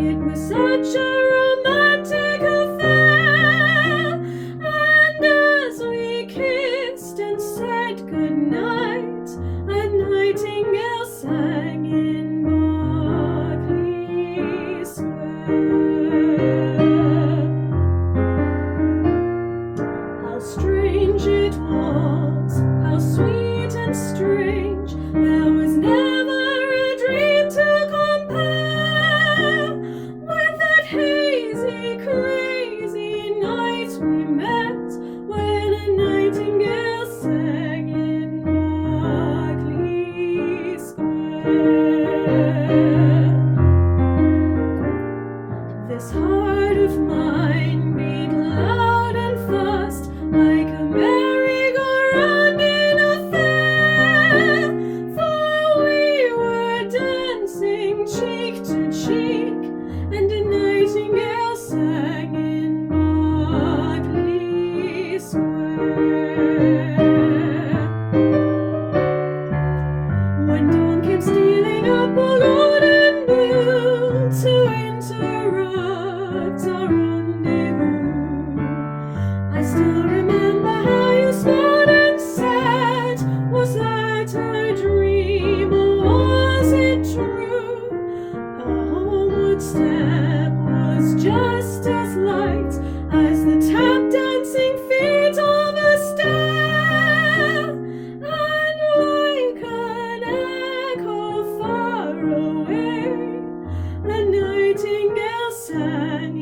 It was such a romantic affair, and as we kissed and said goodnight, a nightingale sang in Berkeley Square. How strange it was, how sweet and strange, there was never a dream to compare with that hazy, crazy night we met when a nightingale sang in Berkeley Square. This heart of mine beat loud and fast like a merry-go-round in a fair, for we were dancing cheek to cheek, and a nightingale sang in Berkeley Square. When dawn came stealing up all golden blue to interrupt our rendezvous, I still remember how you smiled and said, was that a dream or was it true? Our homeward step was just as light as the tap-dancing feet of a stair, and like an echo far away, a nightingale sang